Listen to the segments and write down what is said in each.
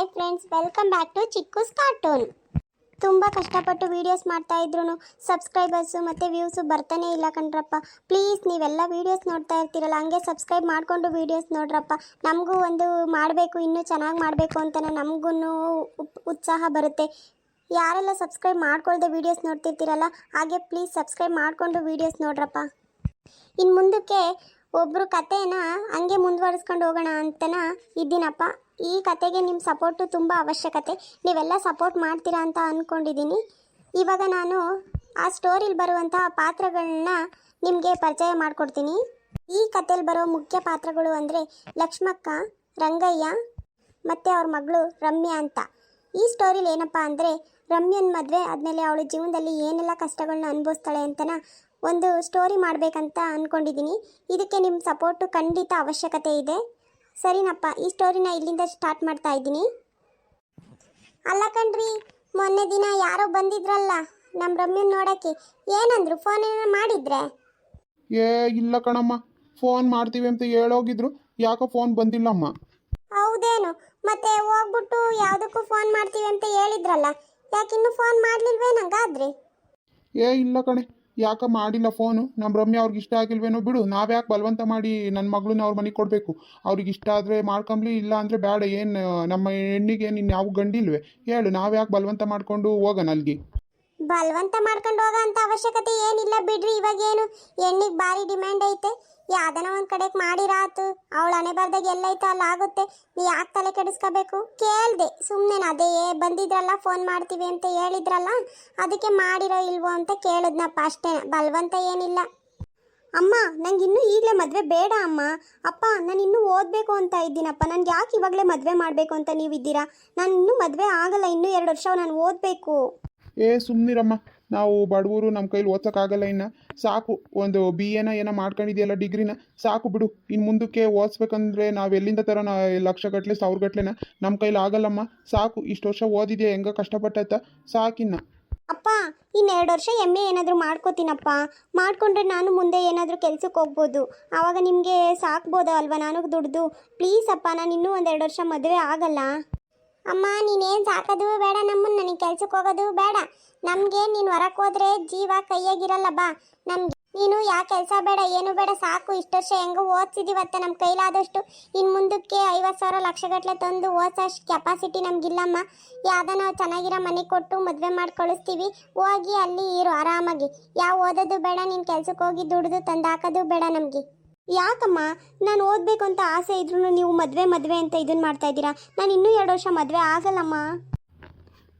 Hi friends, welcome back to Chikkus cartoon. ತುಂಬ ಕಷ್ಟಪಟ್ಟು videos ಮಾಡ್ತಾ ಇದ್ರು ಸಬ್ಸ್ಕ್ರೈಬರ್ಸು ಮತ್ತು ವ್ಯೂಸು ಬರ್ತಾನೆ ಇಲ್ಲ ಕಣ್ರಪ್ಪ. ಪ್ಲೀಸ್ ನೀವೆಲ್ಲ ವೀಡಿಯೋಸ್ ನೋಡ್ತಾ ಇರ್ತೀರಲ್ಲ, ಹಂಗೆ ಸಬ್ಸ್ಕ್ರೈಬ್ ಮಾಡಿಕೊಂಡು ವೀಡಿಯೋಸ್ ನೋಡ್ರಪ್ಪ. ನಮಗೂ ಒಂದು ಮಾಡಬೇಕು, ಇನ್ನೂ ಚೆನ್ನಾಗಿ ಮಾಡಬೇಕು ಅಂತ ನಮಗೂ ಉತ್ಸಾಹ ಬರುತ್ತೆ. ಯಾರೆಲ್ಲ ಸಬ್ಸ್ಕ್ರೈಬ್ ಮಾಡ್ಕೊಳ್ದೆ ವೀಡಿಯೋಸ್ ನೋಡ್ತಿರ್ತೀರಲ್ಲ, ಹಾಗೆ ಪ್ಲೀಸ್ ಸಬ್ಸ್ಕ್ರೈಬ್ ಮಾಡಿಕೊಂಡು ವೀಡಿಯೋಸ್ ನೋಡ್ರಪ್ಪ. ಇನ್ನು ಮುಂದಕ್ಕೆ ಒಬ್ಬರು ಕಥೆನ ಹಂಗೆ ಮುಂದುವರಿಸ್ಕೊಂಡು ಹೋಗೋಣ ಅಂತನ ಇದ್ದೀನಪ್ಪ. ಈ ಕತೆಗೆ ನಿಮ್ಮ ಸಪೋರ್ಟು ತುಂಬ ಅವಶ್ಯಕತೆ. ನೀವೆಲ್ಲ ಸಪೋರ್ಟ್ ಮಾಡ್ತೀರಾ ಅಂತ ಅಂದ್ಕೊಂಡಿದ್ದೀನಿ. ಇವಾಗ ನಾನು ಆ ಸ್ಟೋರಿಲಿ ಬರುವಂತಹ ಪಾತ್ರಗಳನ್ನ ನಿಮಗೆ ಪರಿಚಯ ಮಾಡಿಕೊಡ್ತೀನಿ. ಈ ಕಥೆಯಲ್ಲಿ ಬರೋ ಮುಖ್ಯ ಪಾತ್ರಗಳು ಅಂದರೆ ಲಕ್ಷ್ಮಕ್ಕ, ರಂಗಯ್ಯ ಮತ್ತು ಅವ್ರ ಮಗಳು ರಮ್ಯಾ ಅಂತ. ಈ ಸ್ಟೋರಿಲಿ ಏನಪ್ಪ ಅಂದರೆ, ರಮ್ಯನ ಮದುವೆ ಆದಮೇಲೆ ಅವಳ ಜೀವನದಲ್ಲಿ ಏನೆಲ್ಲ ಕಷ್ಟಗಳನ್ನ ಅನುಭವಿಸ್ತಾಳೆ ಅಂತನ ಒಂದು ಸ್ಟೋರಿ ಮಾಡಬೇಕಂತ ಅಂದ್ಕೊಂಡಿದ್ದೀನಿ. ಇದಕ್ಕೆ ನಿಮ್ಮ ಸಪೋರ್ಟು ಖಂಡಿತ ಅವಶ್ಯಕತೆ ಇದೆ. ಸರಿನಪ್ಪ, ಈ ಸ್ಟೋರಿನ ಇಲ್ಲಿಂದ ಸ್ಟಾರ್ಟ್ ಮಾಡ್ತಾ ಇದ್ದೀನಿ. ಅಲ್ಲ ಕಣ್ರಿ, ಮೊನ್ನೆ ದಿನ ಯಾರೋ ಬಂದಿದ್ರಲ್ಲ ನಮ್ಮ ರಮ್ಯನ ನೋಡೋಕ್ಕೆ, ಏನಂದ್ರು? ಫೋನ್ ಏನಾರ ಮಾಡಿದ್ರೆ? ಇಲ್ಲ ಕಣಮ್ಮ, ಫೋನ್ ಮಾಡ್ತೀವಿ ಅಂತ ಹೇಳೋಗಿದ್ರು, ಯಾಕೋ ಫೋನ್ ಬಂದಿಲ್ಲಮ್ಮ. ಹೌದೇನು? ಮತ್ತೆ ಹೋಗ್ಬಿಟ್ಟು ಯಾವುದಕ್ಕೂ ಫೋನ್ ಮಾಡ್ತೀವಿ ಅಂತ ಹೇಳಿದ್ರಲ್ಲ, ಯಾಕಿನ್ನೂ ಫೋನ್ ಮಾಡಲಿಲ್ವೇ ನಂಗಾದ್ರಿ? ಇಲ್ಲ ಕಣೆ, ಯಾಕೆ ಮಾಡಿಲ್ಲ ಫೋನು. ನಮ್ಮ ರಮ್ಯಾ ಅವ್ರಿಗೆ ಇಷ್ಟ ಆಗಿಲ್ವೇನೋ ಬಿಡು. ನಾವ್ಯಾಕೆ ಬಲವಂತ ಮಾಡಿ ನನ್ನ ಮಗಳನ್ನ ಅವ್ರ ಮನೆಗೆ ಕೊಡಬೇಕು? ಅವ್ರಿಗೆ ಇಷ್ಟ ಆದರೆ ಮಾಡ್ಕೊಂಬ್ಲಿ, ಇಲ್ಲ ಅಂದರೆ ಬೇಡ. ಏನು ನಮ್ಮ ಹೆಣ್ಣಿಗೆ ನಿನ್ನ ಯಾವ ಗಂಡಿಲ್ವೇ ಹೇಳು? ನಾವ್ಯಾಕೆ ಬಲವಂತ ಮಾಡಿಕೊಂಡು ಹೋಗೋಣ ಅಲ್ಲಿಗೆ? ಬಲವಂತ ಮಾಡ್ಕೊಂಡು ಹೋಗೋ ಅಂತ ಅವಶ್ಯಕತೆ ಏನಿಲ್ಲ ಬಿಡ್ರಿ. ಇವಾಗೇನು ಹೆಣ್ಣಿಗೆ ಭಾರಿ ಡಿಮ್ಯಾಂಡ್ ಐತೆ. ಯಾವ್ದನ ಒಂದು ಕಡೆಗೆ ಮಾಡಿರಾತು, ಅವಳ ಹಣೆ ಬರ್ದಾಗ ಎಲ್ಲೈತೆ ಅಲ್ಲಿ ಆಗುತ್ತೆ. ನೀ ಯಾಕೆ ತಲೆ ಕೆಡಿಸ್ಕೋಬೇಕು? ಕೇಳ್ದೆ ಸುಮ್ಮನೆ. ಅದೇ ಬಂದಿದ್ರಲ್ಲ, ಫೋನ್ ಮಾಡ್ತೀವಿ ಅಂತ ಹೇಳಿದ್ರಲ್ಲ, ಅದಕ್ಕೆ ಮಾಡಿರೋ ಇಲ್ವೋ ಅಂತ ಕೇಳಿದ್ನಪ್ಪ, ಅಷ್ಟೇ. ಬಲವಂತ ಏನಿಲ್ಲ. ಅಮ್ಮ, ನಂಗೆ ಇನ್ನೂ ಈಗಲೇ ಮದುವೆ ಬೇಡ ಅಮ್ಮ. ಅಪ್ಪ, ನಾನು ಇನ್ನೂ ಓದಬೇಕು ಅಂತ ಇದ್ದೀನಪ್ಪ. ನನಗೆ ಯಾಕೆ ಇವಾಗಲೇ ಮದುವೆ ಮಾಡಬೇಕು ಅಂತ ನೀವಿದ್ದೀರಾ? ನಾನು ಇನ್ನೂ ಮದುವೆ ಆಗಲ್ಲ, ಇನ್ನೂ 2 ವರ್ಷ ನಾನು ಓದಬೇಕು. ಸುಮ್ಮನಿರಮ್ಮ, ನಾವು ಬಡವರು, ನಮ್ಮ ಕೈಲಿ ಓದ್ಸೋಕ್ಕಾಗಲ್ಲ. ಇನ್ನು ಸಾಕು, ಒಂದು BA ಏನೋ ಮಾಡ್ಕೊಂಡಿದೆಯಲ್ಲ, ಡಿಗ್ರಿನ ಸಾಕು ಬಿಡು. ಇನ್ನು ಮುಂದಕ್ಕೆ ಓದಿಸ್ಬೇಕಂದ್ರೆ ನಾವು ಎಲ್ಲಿಂದ ಥರ ಲಕ್ಷಗಟ್ಟಲೆ ಸಾವಿರಗಟ್ಲೆನ ನಮ್ಮ ಕೈಲಿ ಆಗಲ್ಲಮ್ಮ. ಸಾಕು, ಇಷ್ಟು ವರ್ಷ ಓದಿದೆಯಾ, ಹೆಂಗ ಕಷ್ಟಪಟ್ಟತ್ತ, ಸಾಕಿನ್ನ. ಅಪ್ಪ, ಇನ್ನು 2 ವರ್ಷ MA ಏನಾದರೂ ಮಾಡ್ಕೋತೀನಪ್ಪ. ಮಾಡಿಕೊಂಡ್ರೆ ನಾನು ಮುಂದೆ ಏನಾದರೂ ಕೆಲ್ಸಕ್ಕೆ ಹೋಗ್ಬೋದು. ಆವಾಗ ನಿಮಗೆ ಸಾಕ್ಬೋದಾ ಅಲ್ವಾ ನಾನು ದುಡ್ದು? ಪ್ಲೀಸ್ ಅಪ್ಪ, ನಾನು ಇನ್ನೂ 1-2 ವರ್ಷ ಮದುವೆ ಆಗಲ್ಲ. ಅಮ್ಮ, ನೀನೇನು ಸಾಕೋದು ಬೇಡ ನಮ್ಮನ್ನು, ನನಗೆ ಕೆಲ್ಸಕ್ಕೆ ಹೋಗೋದು ಬೇಡ. ನಮಗೆ ನೀನು ಹೊರಕ್ಕೆ ಹೋದ್ರೆ ಜೀವ ಕೈಯಾಗಿರಲ್ಲ. ಬಾ, ನಮ್ಗೆ ನೀನು ಯಾವ ಕೆಲಸ ಬೇಡ, ಏನು ಬೇಡ, ಸಾಕು. ಇಷ್ಟು ವರ್ಷ ಹೆಂಗೋ ಓದಿಸಿದೀವತ್ತ ನಮ್ಮ ಕೈಲಾದಷ್ಟು. ಇನ್ನು ಮುಂದಕ್ಕೆ 50,000 ಲಕ್ಷಗಟ್ಟಲೆ ತಂದು ಓದಿಸೋಷ್ಟು ಕೆಪಾಸಿಟಿ ನಮಗಿಲ್ಲಮ್ಮ. ಯಾವುದೋ ನಾವು ಚೆನ್ನಾಗಿರೋ ಮನೆ ಕೊಟ್ಟು ಮದುವೆ ಮಾಡಿ ಕಳಿಸ್ತೀವಿ. ಹೋಗಿ ಅಲ್ಲಿ ಇರು ಆರಾಮಾಗಿ. ಯಾವ ಓದೋದು ಬೇಡ, ನೀನು ಕೆಲ್ಸಕ್ಕೆ ಹೋಗಿ ದುಡ್ದು ತಂದು ಹಾಕೋದು ಬೇಡ ನಮಗೆ. ಯಾಕಮ್ಮ? ನಾನು ಓದಬೇಕು ಅಂತ ಆಸೆ ಇದ್ರೂ ನೀವು ಮದುವೆ ಅಂತ ಇದನ್ನು ಮಾಡ್ತಾ ಇದ್ದೀರಾ. ನಾನು ಇನ್ನೂ 2 ವರ್ಷ ಮದುವೆ ಆಗಲ್ಲಮ್ಮ.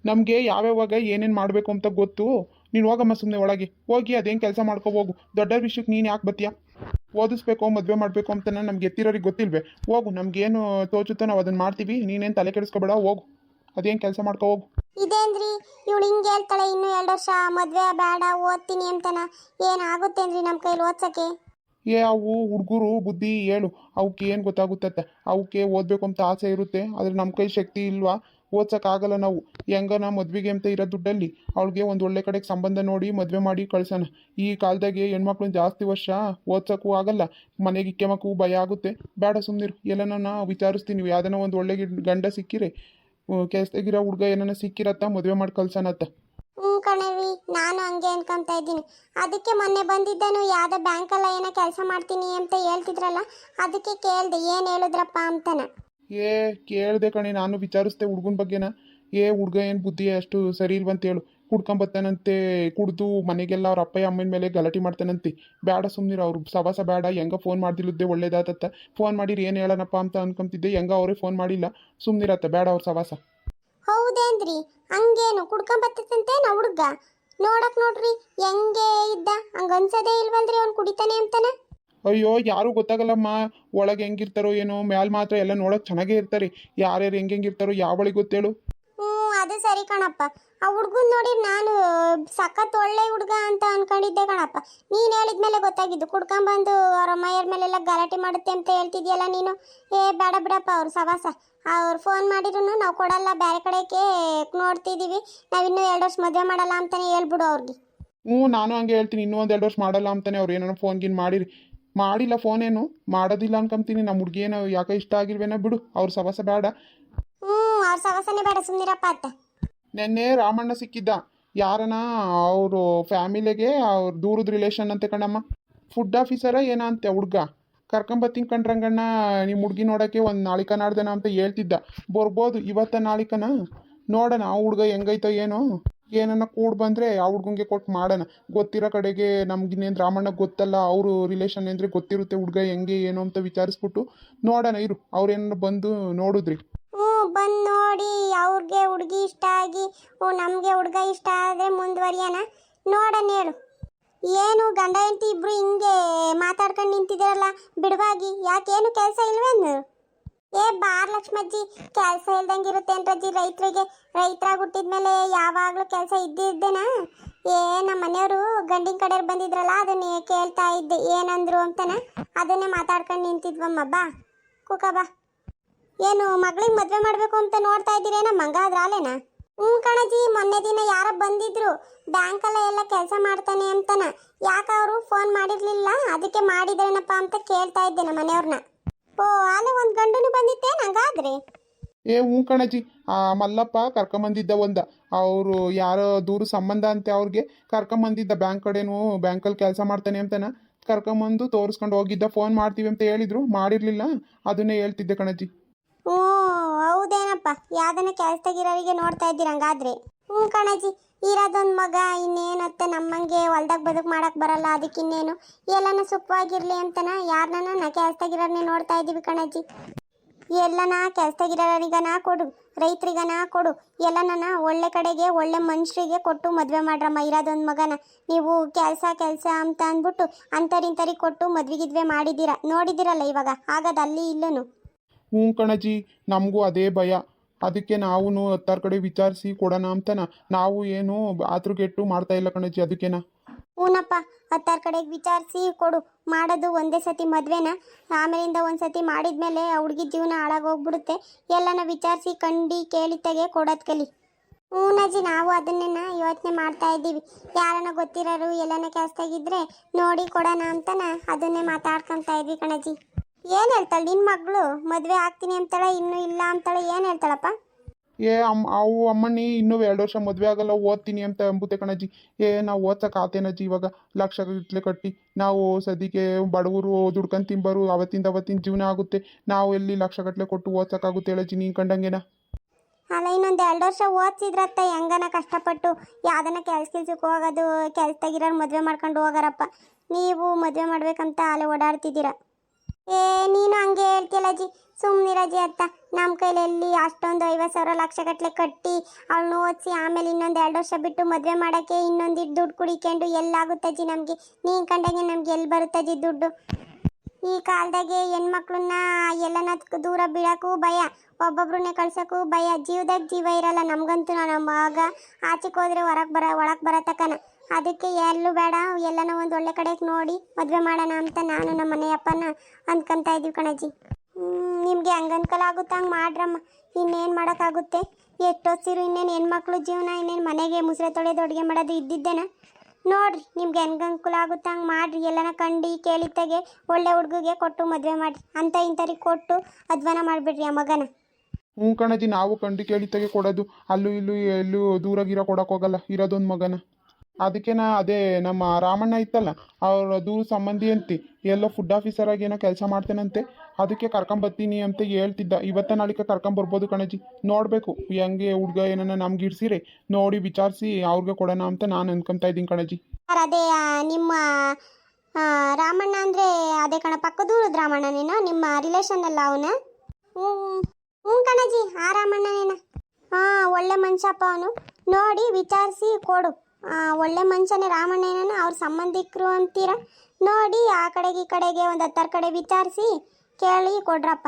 ನಮಗೆ ಯಾವ್ಯಾವಾಗ ಏನೇನು ಮಾಡಬೇಕು ಅಂತ ಗೊತ್ತು. ನೀನು ಹೋಗಮ್ಮ, ಸುಮ್ಮನೆ ಒಳಗೆ ಹೋಗಿ ಅದೇನು ಕೆಲಸ ಮಾಡ್ಕೋಬೋಗು. ದೊಡ್ಡ ವಿಷಯಕ್ಕೆ ನೀನು ಯಾಕೆ ಬತ್ತೀಯ? ಓದಿಸ್ಬೇಕು, ಮದುವೆ ಮಾಡಬೇಕು ಅಂತ ನಮ್ಗೆ ಎತ್ತಿರೋರಿಗೆ ಗೊತ್ತಿಲ್ವೇ? ಹೋಗು, ನಮಗೇನು ತೋಚುತ್ತೋ ನಾವು ಅದನ್ನು ಮಾಡ್ತೀವಿ. ನೀನೇನು ತಲೆ ಕೆಡಿಸ್ಕೊಬೇಡ, ಹೋಗು, ಅದೇನು ಕೆಲಸ ಮಾಡ್ಕೋ ಹೋಗು. ಇದೇನ್ರಿ ಇವಳು ಹಿಂಗೆ ಹೇಳ್ತಾಳೆ? ಇನ್ನೂ 2 ವರ್ಷ ಮದುವೆ ಬೇಡ, ಓದ್ತೀನಿ ಅಂತನ. ಏನಾಗುತ್ತೇನ್ರಿ ನಮ್ಮ ಕೈಲಿ ಓದ್ಸೋಕ್ಕೆ? ಅವು ಹುಡುಗರು ಬುದ್ಧಿ ಹೇಳು, ಅವಕ್ಕೆ ಏನು ಗೊತ್ತಾಗುತ್ತತ್ತ? ಅವಕ್ಕೆ ಓದಬೇಕು ಅಂತ ಆಸೆ ಇರುತ್ತೆ, ಆದರೆ ನಮ್ಮ ಕೈ ಶಕ್ತಿ ಇಲ್ವಾ? ಓದ್ಸೋಕ್ಕಾಗಲ್ಲ ನಾವು. ಹೆಂಗನ ಮದುವೆಗೆ ಅಂತ ಇರೋ ದುಡ್ಡಲ್ಲಿ ಅವಳಿಗೆ ಒಂದು ಒಳ್ಳೆ ಕಡೆಗೆ ಸಂಬಂಧ ನೋಡಿ ಮದುವೆ ಮಾಡಿ ಕಳ್ಸೋಣ. ಈ ಕಾಲದಾಗೆ ಹೆಣ್ಮಕ್ಳನ್ನ ಜಾಸ್ತಿ ವರ್ಷ ಓದ್ಸೋಕ್ಕೂ ಆಗಲ್ಲ, ಮನೆಗೆ ಇಕ್ಕೆಮಕ್ಕೂ ಭಯ ಆಗುತ್ತೆ. ಬೇಡ, ಸುಮ್ಮನಿರು. ಎಲ್ಲನ ವಿಚಾರಿಸ್ತೀನಿ, ಯಾವ್ದನ ಒಂದು ಒಳ್ಳೆ ಗಂಡ ಸಿಕ್ಕಿರೆ, ಕೆಲಸದಾಗಿರೋ ಹುಡುಗ ಏನನ್ನ ಸಿಕ್ಕಿರತ್ತ, ಮದುವೆ ಮಾಡಿ ಕಳ್ಸೋಣತ್ತ. ಕಣವಿ, ನಾನು ಹಂಗೆ ಅನ್ಕೊಂತ ಇದ್ದೀನಿ. ಅದಕ್ಕೆ ಮೊನ್ನೆ ಬಂದಿದ್ದನು, ಯಾವುದೋ ಬ್ಯಾಂಕಲ್ಲ ಏನೋ ಕೆಲಸ ಮಾಡ್ತೀನಿ ಅಂತ ಹೇಳ್ತಿದ್ರಲ್ಲ, ಅದಕ್ಕೆ ಕೇಳ್ದೆ ಏನು ಹೇಳಿದ್ರಪ್ಪ ಅಂತನ. ಕೇಳ್ದೆ ಕಣೆ, ನಾನು ವಿಚಾರಿಸ್ದೆ ಹುಡುಗನ ಬಗ್ಗೆನ. ಹುಡುಗ ಏನು ಬುದ್ಧಿ ಅಷ್ಟು ಸರಿ ಇಲ್ವಂತ ಹೇಳು. ಕುಡ್ಕೊಂಬತ್ತಾನಂತೆ, ಕುಡ್ದು ಮನೆಗೆಲ್ಲ ಅವ್ರ ಅಪ್ಪಯ್ಯ ಅಮ್ಮನ ಮೇಲೆ ಗಲಾಟೆ ಮಾಡ್ತಾನಂತೆ. ಬೇಡ, ಸುಮ್ಮನಿರು. ಅವ್ರು ಸವಾಸ ಬೇಡ. ಹೆಂಗ ಫೋನ್ ಮಾಡ್ದಿಲ್ಲದ್ದೆ ಒಳ್ಳೇದಾತತ್ತ. ಫೋನ್ ಮಾಡಿರಿ ಏನು ಹೇಳೋಣಪ್ಪ ಅಂತ ಅನ್ಕೊಂತಿದ್ದೆ, ಹೆಂಗ ಅವರೇ ಫೋನ್ ಮಾಡಿಲ್ಲ. ಸುಮ್ಮನಿರತ್ತ, ಬೇಡ ಅವ್ರ ಸವಾಸ. ಹೌದೇನ್ರಿ? ಹಂಗೇನು ಕುಡ್ಕೊಂಬತ್ತಂತೇನ ಹುಡುಗ? ನೋಡಕ್ ನೋಡ್ರಿ ಹೆಂಗೆ ಇದ್ದ, ಹಂಗ ಅನ್ಸದೇ ಇಲ್ವಲ್ರಿ ಅವ್ನು ಕುಡಿತಾನೆ ಅಂತಾನೆ. ಅಯ್ಯೋ, ಯಾರು ಗೊತ್ತಾಗಲ್ಲಮ್ಮ, ಒಳಗೆ ಹೆಂಗಿರ್ತಾರೋ ಏನೋ. ಮ್ಯಾಲ್ ಮಾತ್ರ ಎಲ್ಲ ನೋಡೋಕೆ ಚೆನ್ನಾಗೇ ಇರ್ತಾರೆ. ಯಾರ್ಯಾರು ಹೆಂಗಿರ್ತಾರೋ ಯಾವಳಿಗೆ ಗೊತ್ತೇಳು? ಅದು ಸರಿ ಕಣಪ್ಪ. ಆ ಹುಡುಗನ್ ನೋಡಿ ನಾನು ಸಖತ್ ಒಳ್ಳೆ ಹುಡುಗ ಅಂತ ಅನ್ಕೊಂಡಿದ್ದೆ ಕಣಪ್ಪ. ನೀನು ಹೇಳಿದ್ಮೇಲೆ ಗೊತ್ತಾಗಿದ್ದು. ಕುಡ್ಕೊಂಬಂದು ಅವ್ರ ಅಮ್ಮಯ್ಯರ ಮೇಲೆಲ್ಲ ಗಲಾಟೆ ಮಾಡುತ್ತೆ ಅಂತ ಹೇಳ್ತಿದ್ಯಲ್ಲ ನೀನು. ಬೇಡ ಬಿಡಪ್ಪ ಅವ್ರ ಸವಾಸ. ಅವ್ರು ಫೋನ್ ಮಾಡಿದ್ರು ನಾವು ಕೊಡಲ್ಲ, ಬೇರೆ ಕಡೆಗೆ ನೋಡ್ತಿದ್ದೀವಿ, ನಾವಿನ್ನೂ 2 ವರ್ಷ ಮದುವೆ ಮಾಡಲ್ಲ ಅಂತಲೇ ಹೇಳ್ಬಿಡು ಅವ್ರಿಗೆ. ನಾನು ಹಂಗೆ ಹೇಳ್ತೀನಿ. ಇನ್ನೂ 1-2 ವರ್ಷ ಮಾಡಲ್ಲ ಅಂತಾನೆ. ಅವ್ರು ಏನೋ ಫೋನ್ಗಿನ್ ಮಾಡಿಲ್ಲ, ಫೋನೇನು ಮಾಡೋದಿಲ್ಲ ಅನ್ಕೊಂತೀನಿ. ನಮ್ಮ ಹುಡುಗಿಯೇನೋ ಯಾಕೆ ಇಷ್ಟ ಆಗಿಲ್ವೇನೋ ಬಿಡು. ಅವ್ರ ಸವಾಸ ಬೇಡ. ಅವ್ರ ಸವಸನೆ ಬೇಡ ಸುಮ್ಮನಿರಪ್ಪ ಅತ್ತ. ನೆನ್ನೆ ರಾಮಣ್ಣ ಸಿಕ್ಕಿದ್ದ. ಯಾರನ ಅವರು ಫ್ಯಾಮಿಲಿಗೆ ಅವ್ರ ದೂರದ ರಿಲೇಷನ್ ಅಂತೆ ಕಣಮ್ಮ. ಫುಡ್ ಆಫೀಸರ ಏನಂತೆ ಹುಡ್ಗ. ಕರ್ಕೊಂಬತ್ತೀನಿ ಕಣ್ರಂಗಣ್ಣ ನಿಮ್ಮ ಹುಡ್ಗಿ ನೋಡೋಕ್ಕೆ ಒಂದು ನಾಳಿಕ ನಾಡ್ದನ ಅಂತ ಹೇಳ್ತಿದ್ದ. ಬರ್ಬೋದು ಇವತ್ತ ನಾಳಿಕನ ನೋಡೋಣ. ಆ ಹುಡ್ಗ ಹೆಂಗೈತೋ ಏನೋ, ಏನನ್ನ ಕೂಡ್ ಬಂದರೆ ಆ ಹುಡ್ಗಂಗೆ ಕೊಟ್ಟು ಮಾಡೋಣ. ಗೊತ್ತಿರೋ ಕಡೆಗೆ ನಮ್ಗಿನ್ನೇನು ರಾಮಣ್ಣಗೆ ಗೊತ್ತಲ್ಲ, ಅವರು ರಿಲೇಷನ್ ಅಂದರೆ ಗೊತ್ತಿರುತ್ತೆ ಹುಡ್ಗ ಹೆಂಗೆ ಏನು ಅಂತ ವಿಚಾರಿಸ್ಬಿಟ್ಟು ನೋಡೋಣ ಇರು. ಅವ್ರೇನ ಬಂದು ನೋಡಿದ್ರಿ. ಬಂದು ನೋಡಿ ಅವ್ರಿಗೆ ಹುಡುಗಿ ಇಷ್ಟ ಆಗಿ ನಮಗೆ ಹುಡುಗ ಇಷ್ಟ ಆದರೆ ಮುಂದುವರಿಯೋಣ. ನೋಡೋಣ ಹೇಳು. ಏನು ಗಂಡ ಹೆಂಡತಿ ಇಬ್ರು ಹಿಂಗೆ ಮಾತಾಡ್ಕೊಂಡು ನಿಂತಿದ್ದೀರಲ್ಲ ಬಿಡುವಾಗಿ, ಯಾಕೇನು ಕೆಲಸ ಇಲ್ವೇನು? ಬಾರ್ ಲಕ್ಷ್ಮಜ್ಜಿ, ಕೆಲಸ ಇಲ್ದಂಗಿರುತ್ತೆ ಅನ್ರಜ್ಜಿ ರೈತರಿಗೆ. ರೈತರಾಗಿ ಹುಟ್ಟಿದ್ಮೇಲೆ ಯಾವಾಗಲೂ ಕೆಲಸ ಇದ್ದೇನಾ? ನಮ್ಮ ಮನೆಯವರು ಗಂಡಿನ ಕಡೆಯವ್ರು ಬಂದಿದ್ರಲ್ಲ, ಅದನ್ನೇ ಕೇಳ್ತಾ ಇದ್ದೆ ಏನಂದ್ರು ಅಂತನ. ಅದನ್ನೇ ಮಾತಾಡ್ಕೊಂಡು ನಿಂತಿದ್ವಮ್ಮ. ಬಾ ಕುಕ ಬಾ. ಏನು ಮಗಳಿಗೆ ಮದುವೆ ಮಾಡಬೇಕು ಅಂತ ನೋಡ್ತಾ ಇದ್ದೀರೇನ ಮಂಗ ಅದ್ರಾಲೇನಾ? ಕಣಜಿ, ಮೊನ್ನೆ ದಿನ ಯಾರ ಬಂದಿದ್ರು ಬ್ಯಾಂಕಲ್ಲ ಎಲ್ಲ ಕೆಲಸ ಮಾಡ್ತಾನೆ ಅಂತನ. ಯಾಕೆ ಅವರು ಫೋನ್ ಮಾಡಿರ್ಲಿಲ್ಲ, ಅದಕ್ಕೆ ಮಾಡಿದ್ರೇನಪ್ಪ ಅಂತ ಕೇಳ್ತಾ ಇದ್ದೆ ನಮ್ಮ ಮನೆಯವ್ರನ್ನ. ಅಲ್ಲೇ ಒಂದು ಗಂಡನು ಬಂದಿತ್ತೆ ನಂಗಾದ್ರೆ. ಕಣಜಿ, ಆ ಮಲ್ಲಪ್ಪ ಕರ್ಕೊಂಬಂದಿದ್ದ ಅವರು ಯಾರೋ ದೂರ ಸಂಬಂಧ ಅಂತೆ, ಅವ್ರಿಗೆ ಕರ್ಕೊಂಬಂದಿದ್ದ. ಬ್ಯಾಂಕ್ ಕಡೆನೂ ಬ್ಯಾಂಕಲ್ಲಿ ಕೆಲಸ ಮಾಡ್ತಾನೆ ಅಂತನ ಕರ್ಕೊಂಬಂದು ತೋರಿಸ್ಕೊಂಡು ಹೋಗಿದ್ದ. ಫೋನ್ ಮಾಡ್ತೀವಿ ಅಂತ ಹೇಳಿದ್ರು, ಮಾಡಿರ್ಲಿಲ್ಲ. ಅದನ್ನೇ ಹೇಳ್ತಿದ್ದೆ ಕಣಜಿ. ಹೌದೇನಪ್ಪ, ಯಾವ್ದನ್ನ ಕೆಲಸದಾಗಿರೋರಿಗೆ ನೋಡ್ತಾ ಇದ್ದೀರ ಹಂಗಾದ್ರೆ? ಕಣಜಿ, ಇರೋದೊಂದು ಮಗ, ಇನ್ನೇನತ್ತೆ ನಮ್ಮಂಗೆ ಹೊಲ್ದಾಗ ಬದುಕು ಮಾಡಕ್ ಬರಲ್ಲ. ಅದಕ್ಕೆ ಇನ್ನೇನು ಎಲ್ಲನ ಸುಖವಾಗಿರ್ಲಿ ಅಂತನ ಯಾರನ್ನ ಕೆಲಸದಾಗಿರೋರ್ನೇ ನೋಡ್ತಾ ಇದ್ದೀವಿ ಕಣಜಿ. ಎಲ್ಲನ ಕೆಲಸದಾಗಿರೋರಿಗನ ಕೊಡು, ರೈತರಿಗನ ಕೊಡು, ಎಲ್ಲನ ಒಳ್ಳೆ ಕಡೆಗೆ ಒಳ್ಳೆ ಮನುಷ್ಯರಿಗೆ ಕೊಟ್ಟು ಮದುವೆ ಮಾಡ್ರಮ್ಮ. ಇರೋದೊಂದು ಮಗನ ನೀವು ಕೆಲಸ ಅಂತ ಅಂದ್ಬಿಟ್ಟು ಅಂತರಿಂತರಿಗೆ ಕೊಟ್ಟು ಮದ್ವೆಗಿದ್ವೆ ಮಾಡಿದ್ದೀರಾ, ನೋಡಿದ್ದೀರಲ್ಲ ಇವಾಗ ಆಗದ ಅಲ್ಲಿ ಇಲ್ಲನು. ಕಣಜಿ, ನಮಗೂ ಅದೇ ಭಯ. ಅದಕ್ಕೆ ನಾವು ಹತ್ತಾರು ಕಡೆ ವಿಚಾರಿಸಿ ಕೊಡೋಣ ಅಂತನ. ನಾವು ಏನು ಆತೃಗೆಟ್ಟು ಮಾಡ್ತಾ ಇಲ್ಲ ಕಣಜಿ, ಅದಕ್ಕೇನ. ಹೂನಪ್ಪ, ಹತ್ತಾರು ಕಡೆಗೆ ವಿಚಾರಿಸಿ ಕೊಡು. ಮಾಡೋದು ಒಂದೇ ಸತಿ ಮದುವೆನ, ಆಮೇಲಿಂದ ಒಂದು ಸತಿ ಮಾಡಿದ್ಮೇಲೆ ಆ ಹುಡುಗಿ ಜೀವನ ಹಾಳಾಗೋಗ್ಬಿಡುತ್ತೆ. ಎಲ್ಲನ ವಿಚಾರಿಸಿ ಕಂಡು ಕೇಳಿ ತೆಗೆ ಕೊಡೋದು ಕಲಿ. ನಜ್ಜಿ, ನಾವು ಅದನ್ನೇನ ಯೋಚನೆ ಮಾಡ್ತಾ ಇದ್ದೀವಿ. ಯಾರನ್ನ ಗೊತ್ತಿರೋರು ಎಲ್ಲನ ಕೆಲಸದಾಗಿದ್ರೆ ನೋಡಿ ಕೊಡೋಣ ಅಂತನ ಅದನ್ನೇ ಮಾತಾಡ್ಕೊತಾ ಇದ್ವಿ ಕಣಜಿ. ಏನು ಹೇಳ್ತಾಳೆ ನಿನ್ನ ಮಗಳು? ಮದುವೆ ಆಗ್ತೀನಿ ಅಂತಾಳೆ, ಇನ್ನೂ ಇಲ್ಲ ಅಂತಾಳೆ, ಏನು ಹೇಳ್ತಾಳಪ್ಪ? ಅವು ಅಮ್ಮಣ್ಣಿ ಇನ್ನೂ 2 ವರ್ಷ ಮದುವೆ ಆಗಲ್ಲ, ಓದ್ತೀನಿ ಅಂತ ಅಂಬುತ್ತೆ ಕಣಜ್ಜಿ. ನಾವು ಓದ್ಸಕ್ಕೆ ಆತೇನಜ್ಜಿ ಇವಾಗ ಲಕ್ಷ ಗಟ್ಟಲೆ ಕಟ್ಟಿ. ನಾವು ಸದ್ಯಕ್ಕೆ ಬಡವರು ದುಡ್ಕೊಂಡು ತಿಂಬರು, ಅವತ್ತಿನ ಜೀವನ ಆಗುತ್ತೆ. ನಾವು ಎಲ್ಲಿ ಲಕ್ಷ ಗಟ್ಟಲೆ ಕೊಟ್ಟು ಓದ್ಸಕ್ಕಾಗುತ್ತೆ ಹೇಳಜ್ಜಿ, ನೀನು ಕಂಡಂಗೆನ? ಅಲ್ಲ, ಇನ್ನೊಂದು 2 ವರ್ಷ ಓದಿಸಿದ್ರತ್ತ ಹೆಂಗನ ಕಷ್ಟಪಟ್ಟು ಯಾವ್ದನ್ನ ಕೆಲ್ಸಕ್ಕೆ ಹೋಗೋದು, ಕೆಲ್ಸದಾಗಿರೋರು ಮದುವೆ ಮಾಡ್ಕೊಂಡು ಹೋಗಾರಪ್ಪ. ನೀವು ಮದುವೆ ಮಾಡ್ಬೇಕಂತ ಅಲ್ಲೇ ಓಡಾಡ್ತಿದ್ದೀರಾ. ನೀನು ಹಂಗೆ ಹೇಳ್ತಿಯಲ್ಲಜ್ಜಿ, ಸುಮ್ಮನಿರಜ್ಜಿ ಅತ್ತ. ನಮ್ಮ ಕೈಲೆಲ್ಲಿ ಅಷ್ಟೊಂದು 50,000 ಲಕ್ಷ ಗಟ್ಟಲೆ ಕಟ್ಟಿ ಅವಳನ್ನ ಓದಿಸಿ ಆಮೇಲೆ ಇನ್ನೊಂದು 2 ವರ್ಷ ಬಿಟ್ಟು ಮದುವೆ ಮಾಡೋಕ್ಕೆ ಇನ್ನೊಂದಿಟ್ಟು ದುಡ್ಡು ಕುಡಿಕೊಂಡು ಎಲ್ಲಾಗುತ್ತಜ್ಜಿ ನಮಗೆ. ನೀನು ಕಂಡಂಗೆ ನಮ್ಗೆ ಎಲ್ಲಿ ಬರುತ್ತಜ್ಜಿ ದುಡ್ಡು? ಈ ಕಾಲದಾಗೆ ಹೆಣ್ಮಕ್ಳನ್ನ ಎಲ್ಲನ ದೂರ ಬೀಳೋಕ್ಕೂ ಭಯ, ಒಬ್ಬೊಬ್ರನ್ನೇ ಕಳ್ಸೋಕ್ಕೂ ಭಯ. ಜೀವದಾಗ ಜೀವ ಇರಲ್ಲ ನಮಗಂತೂ. ನಮ್ಮ ಮಗ ಆಚೆಗೆ ಹೋದ್ರೆ ಒಳಗೆ ಬರತಕ್ಕನ. ಅದಕ್ಕೆ ಎಲ್ಲೂ ಬೇಡ, ಎಲ್ಲನ ಒಂದು ಒಳ್ಳೆ ಕಡೆಗೆ ನೋಡಿ ಮದುವೆ ಮಾಡೋಣ ಅಂತ ನಾನು ನಮ್ಮ ಮನೆಯಪ್ಪನ ಅಂದ್ಕೊಂತ ಇದ್ದೀವಿ ಕಣಜ್ಜಿ. ನಿಮಗೆ ಹಂಗೆ ಅನ್ಕಲ ಆಗುತ್ತೆ ಹಂಗೆ ಮಾಡ್ರಮ್ಮ, ಇನ್ನೇನು ಮಾಡೋಕ್ಕಾಗುತ್ತೆ? ಎಷ್ಟೊತ್ತಿರು ಇನ್ನೇನು ಹೆಣ್ಮಕ್ಳು ಜೀವನ, ಇನ್ನೇನು ಮನೆಗೆ ಮುಸ್ರೆ ತೊಳೆದು ಅಡುಗೆ ಮಾಡೋದು ಇದ್ದಿದ್ದೇನ? ನೋಡ್ರಿ, ನಿಮ್ಗೆ ಹೆಂಗೆ ಅನುಕೂಲ ಆಗುತ್ತೆ ಹಂಗೆ ಮಾಡಿರಿ. ಎಲ್ಲನ ಕಂಡು ಕೇಳಿತ್ತಾಗೆ ಒಳ್ಳೆ ಹುಡುಗಿಗೆ ಕೊಟ್ಟು ಮದುವೆ ಮಾಡಿರಿ. ಅಂತ ಇಂಥರಿಗೆ ಕೊಟ್ಟು ಅಧ್ವಾನ ಮಾಡಿಬಿಡ್ರಿ ಆ ಮಗನ. ಕಣಜ್ಜಿ, ನಾವು ಕಂಡು ಕೇಳಿತ್ತಾಗೆ ಕೊಡೋದು. ಅಲ್ಲೂ ಇಲ್ಲೂ ಎಲ್ಲೂ ದೂರಾಗಿರೋ ಕೊಡೋಕೆ ಹೋಗಲ್ಲ, ಇರೋದೊಂದು ಮಗನ. ಅದಕ್ಕೆ ಅದೇ ನಮ್ಮ ರಾಮಣ್ಣ ಇತ್ತಲ್ಲ, ಅವ್ರ ದೂರ ಸಂಬಂಧಿ ಅಂತಿ ಎಲ್ಲೋ ಫುಡ್ ಆಫೀಸರ್ ಆಗಿ ಏನೋ ಕೆಲಸ ಮಾಡ್ತೇನಂತೆ. ಅದಕ್ಕೆ ಕರ್ಕೊಂಬರ್ತೀನಿ ಅಂತ ಹೇಳ್ತಿದ್ದ. ಇವತ್ತ ನಾಳಿಕ ಕರ್ಕೊಂಬರ್ಬೋದು ಕಣಜ್ಜಿ. ನೋಡಬೇಕು ಹೆಂಗೆ ಹುಡ್ಗ ಏನನ್ನ ನಮ್ಗೆ ಇಡ್ಸಿರಿ ನೋಡಿ ವಿಚಾರಿಸಿ ಅವ್ರಿಗೆ ಕೊಡೋಣ ಅಂತ ನಾನು ಅನ್ಕೊಂತ ಇದ್ದೀನಿ ಕಣಜ್ಜಿ. ಅದೇ ನಿಮ್ಮ ರಾಮಣ್ಣ ಅಂದರೆ ಅದೇ ಕಣ, ಪಕ್ಕದೂರದ ರಾಮಣ್ಣನೇನೋ, ನಿಮ್ಮ ರಿಲೇಷನ್ ಅಲ್ಲ ಅವನ? ಹ್ಞೂ ಕಣಜ್ಜಿ, ಆ ರಾಮಣ್ಣನೇನ. ಒಳ್ಳೆ ಮನುಷ್ಯಪ್ಪ ಅವನು. ನೋಡಿ ವಿಚಾರಿಸಿ ಕೊಡು. ಒಳ್ಳೆ ಮನುಷ್ಯನೇ ರಾಮಣ್ಣನ, ಅವ್ರ ಸಂಬಂಧಿಕರು ಅಂತೀರ. ನೋಡಿ ಆ ಕಡೆಗೆ ಈ ಕಡೆಗೆ ಒಂದು 10 ಕಡೆ ವಿಚಾರಿಸಿ ಕೇಳಿ ಕೊಡ್ರಪ್ಪ.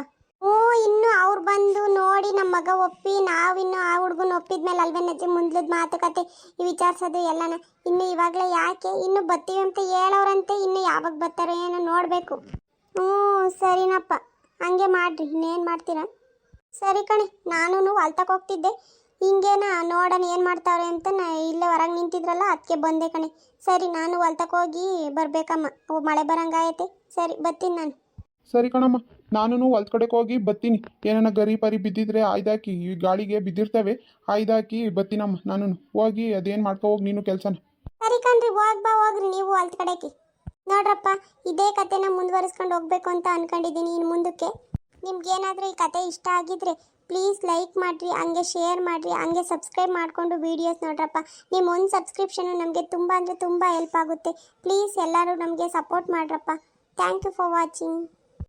ಇನ್ನು ಅವ್ರು ಬಂದು ನೋಡಿ ನಮ್ಮ ಮಗ ಒಪ್ಪಿ ನಾವಿನ್ನು ಆ ಹುಡುಗನ ಒಪ್ಪಿದ್ಮೇಲೆ ಅಲ್ವೇನಜ್ಜಿ ಮುಂದ್ಲದ ಮಾತುಕತೆ ವಿಚಾರಿಸೋದು ಎಲ್ಲನ. ಇನ್ನು ಇವಾಗಲೇ ಯಾಕೆ, ಇನ್ನು ಬರ್ತೀವಿ ಅಂತ ಹೇಳೋರಂತೆ, ಇನ್ನು ಯಾವಾಗ ಬರ್ತಾರೋ ಏನೋ ನೋಡಬೇಕು. ಸರಿನಪ್ಪ, ಹಂಗೆ ಮಾಡಿರಿ. ಇನ್ನೇನು ಮಾಡ್ತೀರಾ? ಸರಿ ಕಣೆ, ನಾನು ಹೊಲ್ತಕ್ಕೆ ಹೋಗ್ತಿದ್ದೆ. ಹಿಂಗೇನ ನೋಡೋಣ ಏನು ಮಾಡ್ತಾವ್ರೆ ಅಂತ ಇಲ್ಲೇ ಹೊರಗೆ ನಿಂತಿದ್ರಲ್ಲ, ಅದಕ್ಕೆ ಬಂದೆ ಕಣೆ. ಸರಿ, ನಾನು ಹೊಲ್ತಕ್ಕೆ ಹೋಗಿ ಬರಬೇಕಮ್ಮ, ಮಳೆ ಬರಂಗಾಯತೆ. ಸರಿ, ಬರ್ತೀನಿ ನಾನು. ಸರಿ ಕಣಮ್ಮ, ನಾನು ಹೊಲ್ದ ಕಡೆಗೆ ಹೋಗಿ ಬತ್ತೀನಿ. ಏನಾನ ಗರಿ ಪರಿ ಬಿದ್ದಿದ್ರೆ ಆಯ್ದಾಕಿ ಈ ಗಾಳಿಗೆ ಬಿದ್ದಿರ್ತವೆ, ಆಯ್ದಾಕಿ ಬತ್ತೀನಮ್ಮ. ನಾನು ಹೋಗಿ ಅದೇನು ಮಾಡ್ಕೊ ಹೋಗಿ ನೀನು ಕೆಲಸನ. ಸರಿ ಕಣ್ರಿ, ಹೋಗ್ರಿ ನೀವು ಅಲ್ದ ಕಡೆಗೆ. ನೋಡ್ರಪ್ಪ, ಇದೇ ಕತೆನ ಮುಂದುವರಿಸ್ಕೊಂಡು ಹೋಗ್ಬೇಕು ಅಂತ ಅನ್ಕೊಂಡಿದ್ದೀನಿ ಇನ್ನು ಮುಂದಕ್ಕೆ. ನಿಮ್ಗೇನಾದರೂ ಈ ಕತೆ ಇಷ್ಟ ಆಗಿದ್ರೆ ಪ್ಲೀಸ್ ಲೈಕ್ ಮಾಡಿರಿ, ಹಂಗೆ ಶೇರ್ ಮಾಡಿರಿ, ಹಂಗೆ ಸಬ್ಸ್ಕ್ರೈಬ್ ಮಾಡಿಕೊಂಡು ವೀಡಿಯೋಸ್ ನೋಡ್ರಪ್ಪ. ನಿಮ್ಮ ಒಂದು ಸಬ್ಸ್ಕ್ರಿಪ್ಷನು ನಮಗೆ ತುಂಬ ಅಂದರೆ ತುಂಬ ಹೆಲ್ಪ್ ಆಗುತ್ತೆ. ಪ್ಲೀಸ್ ಎಲ್ಲರೂ ನಮಗೆ ಸಪೋರ್ಟ್ ಮಾಡ್ರಪ್ಪ. Thank you for watching.